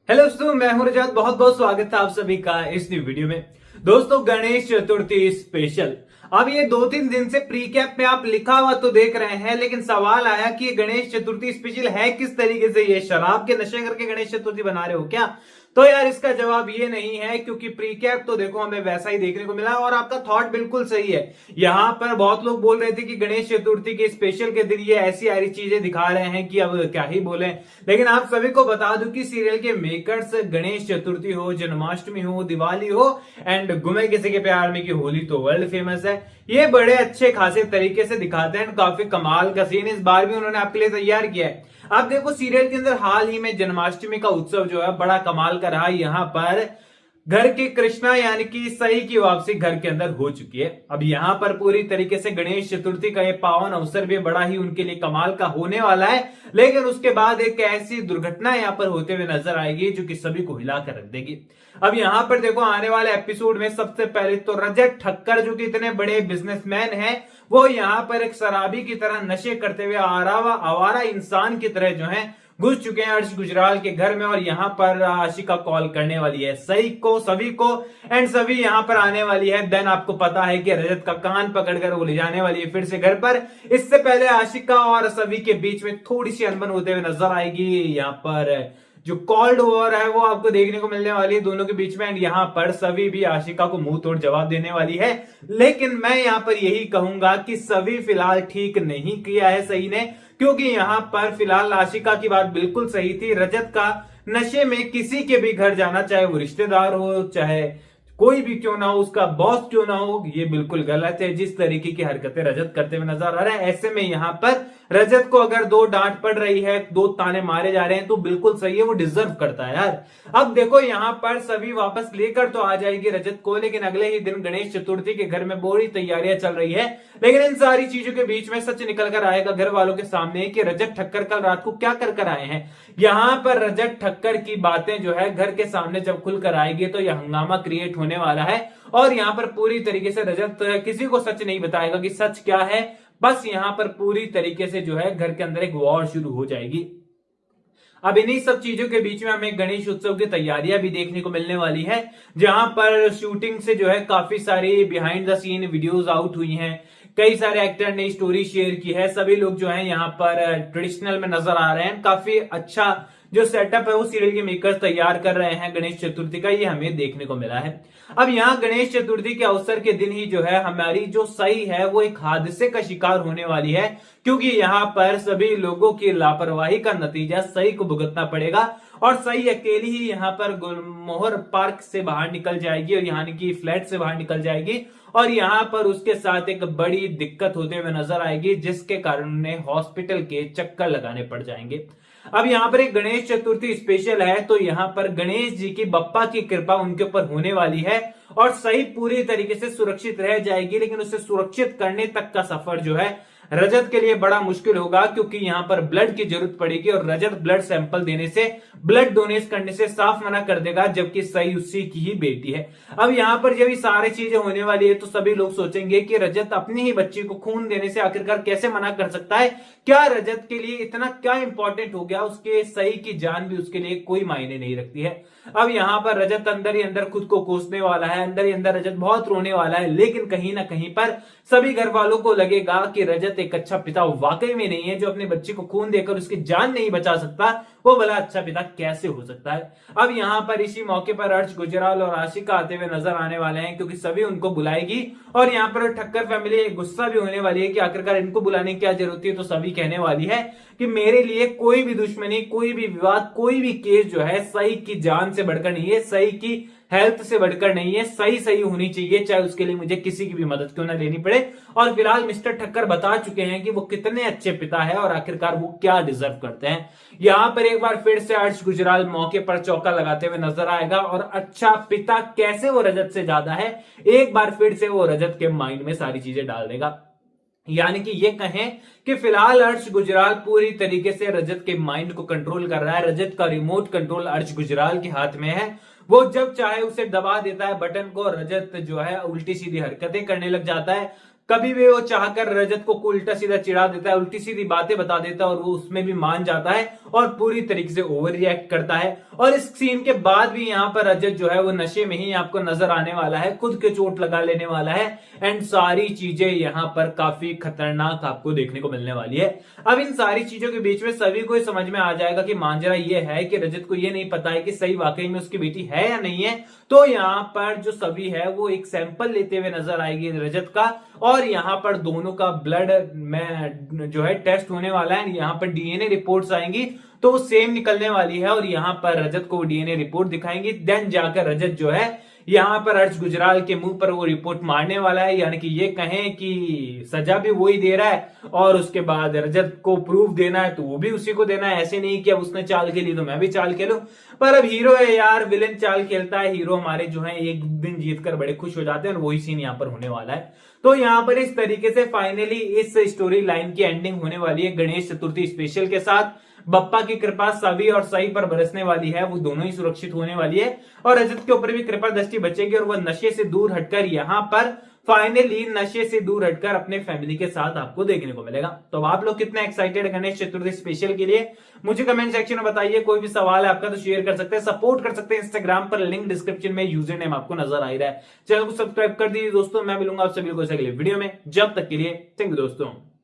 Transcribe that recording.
Hello दोस्तों, मैं हूं रजत। बहुत बहुत स्वागत है आप सभी का इस न्यू वीडियो में। दोस्तों, गणेश चतुर्थी स्पेशल। अब ये 2-3 दिन से प्री कैप में आप लिखा हुआ तो देख रहे हैं, लेकिन सवाल आया कि ये गणेश चतुर्थी स्पेशल है किस तरीके से। ये शराब के नशे करके गणेश चतुर्थी बना रहे हो क्या? तो यार इसका जवाब ये नहीं है, क्योंकि प्री कैप तो देखो हमें वैसा ही देखने को मिला और आपका थॉट बिल्कुल सही है। यहां पर बहुत लोग बोल रहे थे कि गणेश चतुर्थी के स्पेशल के दिन ये ऐसी सारी चीजें दिखा रहे हैं कि अब क्या ही बोले। लेकिन आप सभी को बता दूं कि सीरियल के मेकर्स गणेश चतुर्थी हो, जन्माष्टमी हो, दिवाली हो एंड गुमे किसी के प्यार में की होली तो वर्ल्ड फेमस है, ये बड़े अच्छे खासे तरीके से दिखाते हैं। काफी कमाल का सीन इस बार भी उन्होंने आपके लिए तैयार किया है। आप देखो सीरियल के अंदर हाल ही में जन्माष्टमी का उत्सव जो है बड़ा कमाल का रहा। यहाँ पर घर की कृष्णा यानी कि सई की वापसी घर के अंदर हो चुकी है। अब यहाँ पर पूरी तरीके से गणेश चतुर्थी का ये पावन अवसर भी बड़ा ही उनके लिए कमाल का होने वाला है। लेकिन उसके बाद एक ऐसी दुर्घटना यहाँ पर होते हुए नजर आएगी जो कि सभी को हिलाकर रख देगी। अब यहाँ पर देखो आने वाले एपिसोड में सबसे पहले तो रजत ठक्कर जो कि इतने बड़े बिजनेसमैन हैं, वो यहाँ पर एक शराबी की तरह नशे करते हुए आवारा इंसान की तरह जो है घुस चुके हैं अर्श गुजराल के घर में। और यहाँ पर आशिका कॉल करने वाली है सही को, सभी को, एंड सभी यहाँ पर आने वाली है। देन आपको पता है कि रजत का कान पकड़कर वो ले जाने वाली है फिर से घर पर। इससे पहले आशिका और सभी के बीच में थोड़ी सी अनबन होते हुए नजर आएगी। यहाँ पर जो कॉल्ड वॉर है वो आपको देखने को मिलने वाली है दोनों के बीच में। एंड यहाँ पर सभी भी आशिका को मुंह तोड़ जवाब देने वाली है। लेकिन मैं यहाँ पर यही कहूंगा कि सभी फिलहाल ठीक नहीं किया है सही ने, क्योंकि यहाँ पर फिलहाल आशिका की बात बिल्कुल सही थी। रजत का नशे में किसी के भी घर जाना, चाहे वो रिश्तेदार हो, चाहे कोई भी क्यों ना हो, उसका बॉस क्यों ना हो, ये बिल्कुल गलत है। जिस तरीके की हरकतें रजत करते हुए नजर आ रहा है, ऐसे में यहाँ पर रजत को अगर 2 डांट पड़ रही है, 2 ताने मारे जा रहे हैं, तो बिल्कुल सही है, वो डिजर्व करता है यार। अब देखो यहाँ पर सभी वापस लेकर तो आ जाएगी रजत को, लेकिन अगले ही दिन गणेश चतुर्थी के घर में बड़ी तैयारियां चल रही है। लेकिन इन सारी चीजों के बीच में सच निकल कर आएगा घर वालों के सामने कि रजत ठक्कर कल रात को क्या कर कर आए हैं। यहाँ पर रजत ठक्कर की बातें जो है घर के सामने जब खुलकर आएगी तो यह हंगामा क्रिएट होने वाला है। और यहाँ पर पूरी तरीके से रजत किसी को सच नहीं बताएगा कि सच क्या है। बस यहाँ पर पूरी तरीके से जो है घर के अंदर एक वॉर शुरू हो जाएगी। अब इन्हीं सब चीजों के बीच में हमें गणेश उत्सव की तैयारियां भी देखने को मिलने वाली है, जहां पर शूटिंग से जो है काफी सारी behind the seen videos out हुई हैं। कई सारे एक्टर ने स्टोरी शेयर की है। सभी लोग जो है यहाँ पर ट्रेडिशनल में नजर आ रहे हैं। काफी अच्छा जो सेटअप है वो सीरियल के मेकर्स तैयार कर रहे हैं गणेश चतुर्थी का, ये हमें देखने को मिला है। अब यहाँ गणेश चतुर्थी के अवसर के दिन ही जो है हमारी जो सई है वो एक हादसे का शिकार होने वाली है, क्योंकि यहाँ पर सभी लोगों की लापरवाही का नतीजा सई को भुगतना पड़ेगा। और सई अकेली ही यहाँ पर गुलमोहर पार्क से बाहर निकल जाएगी और यहाँ की फ्लैट से बाहर निकल जाएगी। और यहाँ पर उसके साथ एक बड़ी दिक्कत होते हुए नजर आएगी, जिसके कारण उन्हें हॉस्पिटल के चक्कर लगाने पड़ जाएंगे। अब यहाँ पर एक गणेश चतुर्थी स्पेशल है, तो यहाँ पर गणेश जी की बप्पा की कृपा उनके ऊपर होने वाली है और सही पूरी तरीके से सुरक्षित रह जाएगी। लेकिन उसे सुरक्षित करने तक का सफर जो है रजत के लिए बड़ा मुश्किल होगा, क्योंकि यहाँ पर ब्लड की जरूरत पड़ेगी और रजत ब्लड सैंपल देने से, ब्लड डोनेट करने से साफ मना कर देगा, जबकि सही उसी की ही बेटी है। अब यहाँ पर जब ये सारी चीजें होने वाली है तो सभी लोग सोचेंगे कि रजत अपनी ही बच्ची को खून देने से आखिरकार कैसे मना कर सकता है। क्या रजत के लिए इतना क्या इंपॉर्टेंट हो गया, उसके सही की जान भी उसके लिए कोई मायने नहीं रखती है। अब यहाँ पर रजत अंदर ही अंदर खुद को कोसने वाला है, अंदर ही अंदर रजत बहुत रोने वाला है। लेकिन कहीं ना कहीं पर सभी घर वालों को लगेगा कि रजत एक अच्छा पिता वाकई में नहीं है, जो अपने बच्चे को खून देकर उसकी जान नहीं बचा सकता, वो भला अच्छा पिता कैसे हो सकता है। अब यहाँ पर इसी मौके पर अर्श गुजराल और आशिका आते हुए नजर आने वाले हैं, क्योंकि सभी उनको बुलाएगी। और यहाँ पर ठक्कर फैमिली गुस्सा भी होने वाली है कि आखिरकार इनको बुलाने की क्या जरूरत है। तो सभी कहने वाली है कि मेरे लिए कोई भी दुश्मनी, कोई भी विवाद, कोई भी केस जो है सही की जान से बढ़कर नहीं है, सही की हेल्थ से बढ़कर नहीं है। सही सही होनी चाहिए, चाहे उसके लिए मुझे किसी की भी मदद क्यों ना लेनी पड़े। और फिलहाल मिस्टर ठक्कर बता चुके हैं कि वो कितने अच्छे पिता है और आखिरकार वो क्या डिजर्व करते हैं। यहाँ पर एक बार फिर से अर्श गुजराल मौके पर चौका लगाते हुए नजर आएगा और अच्छा पिता कैसे वो रजत से ज्यादा है, एक बार फिर से वो रजत के माइंड में सारी चीजें डाल देगा। यानी कि ये कहें कि फिलहाल अर्श गुजराल पूरी तरीके से रजत के माइंड को कंट्रोल कर रहा है। रजत का रिमोट कंट्रोल अर्श गुजराल के हाथ में है। वो जब चाहे उसे दबा देता है बटन को, रजत जो है उल्टी सीधी हरकतें करने लग जाता है। कभी भी वो चाहकर रजत को उल्टा सीधा चिढ़ा देता है, उल्टी सीधी बातें बता देता है और वो उसमें भी मान जाता है और पूरी तरीके से ओवर रिएक्ट करता है। और इस सीन के बाद भी यहाँ पर रजत जो है वो नशे में ही आपको नजर आने वाला है, खुद के चोट लगा लेने वाला है एंड सारी चीजें यहाँ पर काफी खतरनाक आपको देखने को मिलने वाली है। अब इन सारी चीजों के बीच में सभी को समझ में आ जाएगा कि मांजरा ये है कि रजत को ये नहीं पता है कि सही वाकई में उसकी बेटी है या नहीं है। तो यहाँ पर जो सभी है वो एक सैंपल लेते हुए नजर आएगी रजत का, और यहाँ पर दोनों का ब्लड में जो है टेस्ट होने वाला है। यहाँ पर डीएनए रिपोर्ट्स आएंगी तो वो सेम निकलने वाली है और यहाँ पर रजत को डीएनए रिपोर्ट दिखाएंगी। देन जाकर रजत जो है यहाँ पर अर्श गुजराल के मुंह पर वो रिपोर्ट मारने वाला है, यानी कि ये कहें कि सजा भी वही दे रहा है और उसके बाद रजत को प्रूफ देना है तो वो भी उसी को देना है। ऐसे नहीं कि अब उसने चाल खेली तो मैं भी चाल खेलूं। पर अब हीरो है यार, विलेन चाल खेलता है, हीरो हमारे जो है एक दिन जीतकर बड़े खुश हो जाते हैं और वही सीन यहाँ पर होने वाला है। तो यहाँ पर इस तरीके से फाइनली इस स्टोरी लाइन की एंडिंग होने वाली है गणेश चतुर्थी स्पेशल के साथ। बप्पा की कृपा सभी और सही पर बरसने वाली है, वो दोनों ही सुरक्षित होने वाली है और रजत के ऊपर भी कृपा दृष्टि बचेगी और वह नशे से दूर हटकर यहाँ पर फाइनली नशे से दूर हटकर अपने फैमिली के साथ आपको देखने को मिलेगा। तो आप लोग कितने एक्साइटेड गणेश चतुर्थी स्पेशल के लिए मुझे कमेंट सेक्शन में बताइए। कोई भी सवाल है आपका तो शेयर कर सकते हैं, सपोर्ट कर सकते हैं इंस्टाग्राम पर, लिंक डिस्क्रिप्शन में यूजर नेम आपको नजर आ रहा है। चैनल को सब्सक्राइब कर दीजिए दोस्तों। मैं मिलूंगा आप सभी को अगले वीडियो में, जब तक के लिए थैंक यू दोस्तों।